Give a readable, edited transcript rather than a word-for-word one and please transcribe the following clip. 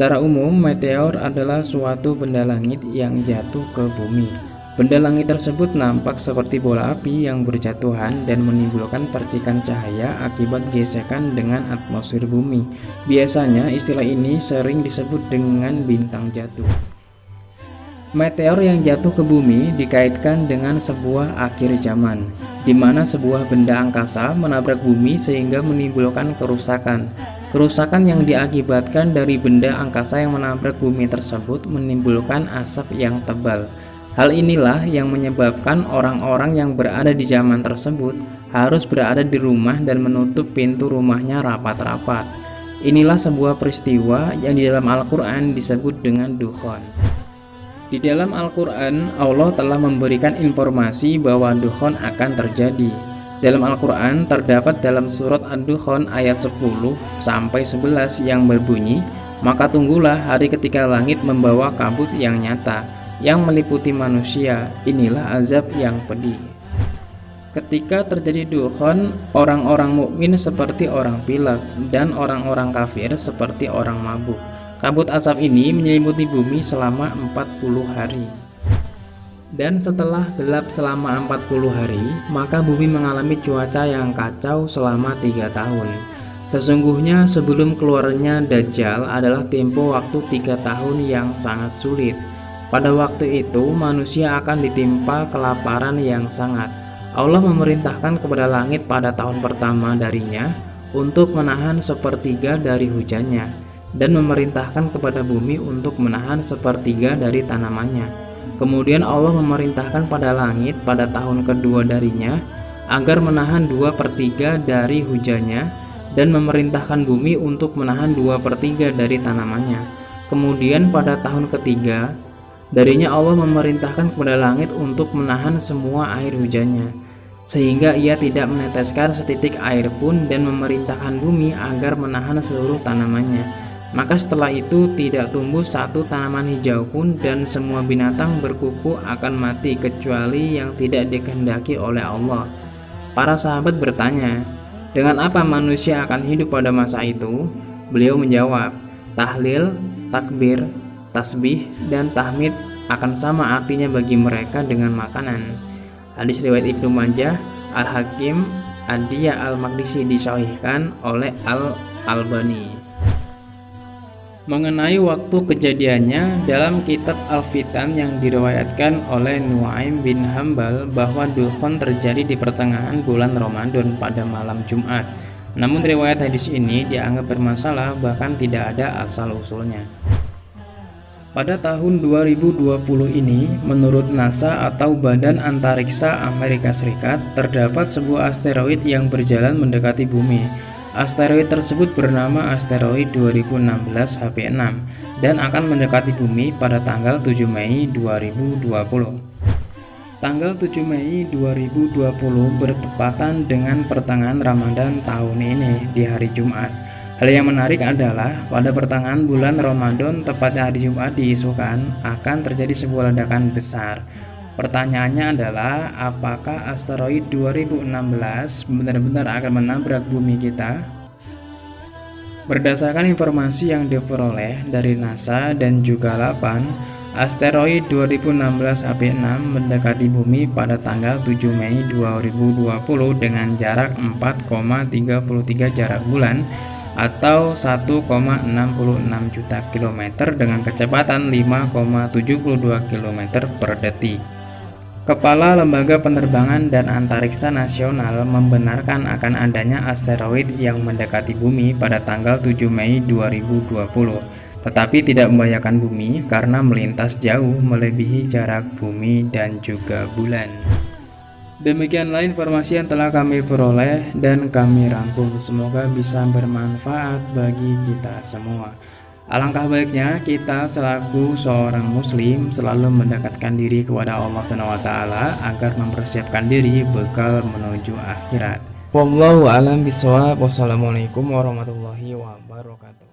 Secara umum, meteor adalah suatu benda langit yang jatuh ke bumi. Benda langit tersebut nampak seperti bola api yang berjatuhan dan menimbulkan percikan cahaya akibat gesekan dengan atmosfer bumi. Biasanya istilah ini sering disebut dengan bintang jatuh. Meteor yang jatuh ke bumi dikaitkan dengan sebuah akhir zaman, di mana sebuah benda angkasa menabrak bumi sehingga menimbulkan kerusakan. Kerusakan yang diakibatkan dari benda angkasa yang menabrak bumi tersebut menimbulkan asap yang tebal. Hal inilah yang menyebabkan orang-orang yang berada di zaman tersebut harus berada di rumah dan menutup pintu rumahnya rapat-rapat. Inilah sebuah peristiwa yang di dalam Al-Quran disebut dengan dukhon. Di dalam Al-Quran, Allah telah memberikan informasi bahwa dukhon akan terjadi. Dalam Al-Quran terdapat dalam surat Ad-Dukhan ayat 10-11 yang berbunyi, "Maka tunggulah hari ketika langit membawa kabut yang nyata, yang meliputi manusia, inilah azab yang pedih." Ketika terjadi dukhon, orang-orang mukmin seperti orang pilek dan orang-orang kafir seperti orang mabuk. Kabut asap ini menyelimuti bumi selama 40 hari. Dan setelah gelap selama 40 hari, maka bumi mengalami cuaca yang kacau selama 3 tahun. Sesungguhnya sebelum keluarnya Dajjal adalah tempo waktu 3 tahun yang sangat sulit. Pada waktu itu manusia akan ditimpa kelaparan yang sangat. Allah memerintahkan kepada langit pada tahun pertama darinya untuk menahan sepertiga dari hujannya, dan memerintahkan kepada bumi untuk menahan sepertiga dari tanamannya. Kemudian Allah memerintahkan pada langit pada tahun kedua darinya agar menahan 2/3 dari hujannya, dan memerintahkan bumi untuk menahan 2/3 dari tanamannya. Kemudian pada tahun ketiga darinya Allah memerintahkan kepada langit untuk menahan semua air hujannya, sehingga ia tidak meneteskan setitik air pun, dan memerintahkan bumi agar menahan seluruh tanamannya. Maka setelah itu tidak tumbuh satu tanaman hijau pun, dan semua binatang berkuku akan mati kecuali yang tidak dikehendaki oleh Allah. Para sahabat bertanya, dengan apa manusia akan hidup pada masa itu? Beliau menjawab, tahlil, takbir, tasbih, dan tahmid akan sama artinya bagi mereka dengan makanan. Hadis riwayat Ibnu Majah, Al-Hakim, Ad-Diyah Al-Maqdisi disahihkan oleh Al-Albani. Mengenai waktu kejadiannya, dalam kitab Al-Fitan yang diriwayatkan oleh Nuaim bin Hambal bahwa dukhon terjadi di pertengahan bulan Ramadan pada malam Jumat. Namun riwayat hadis ini dianggap bermasalah, bahkan tidak ada asal-usulnya. Pada tahun 2020 ini, menurut NASA atau Badan Antariksa Amerika Serikat, terdapat sebuah asteroid yang berjalan mendekati bumi. Asteroid tersebut bernama asteroid 2016 HP6 dan akan mendekati bumi pada tanggal 7 Mei 2020. Tanggal 7 Mei 2020 bertepatan dengan pertengahan Ramadan tahun ini di hari Jumat. Hal yang menarik adalah pada pertengahan bulan Ramadan, tepatnya hari Jumat, diisukan akan terjadi sebuah ledakan besar. Pertanyaannya adalah, apakah asteroid 2016 benar-benar akan menabrak bumi kita? Berdasarkan informasi yang diperoleh dari NASA dan juga LAPAN, asteroid 2016 HP6 mendekati bumi pada tanggal 7 Mei 2020 dengan jarak 4,33 jarak bulan atau 1,66 juta kilometer dengan kecepatan 5,72 km per detik. Kepala Lembaga Penerbangan dan Antariksa Nasional membenarkan akan adanya asteroid yang mendekati bumi pada tanggal 7 Mei 2020, tetapi tidak membahayakan bumi karena melintas jauh melebihi jarak bumi dan juga bulan. Demikianlah informasi yang telah kami peroleh dan kami rangkum. Semoga bisa bermanfaat bagi kita semua. Alangkah baiknya kita selaku seorang muslim selalu mendekatkan diri kepada Allah SWT agar mempersiapkan diri bekal menuju akhirat. Wallahu a'lam bishawab. Wassalamualaikum warahmatullahi wabarakatuh.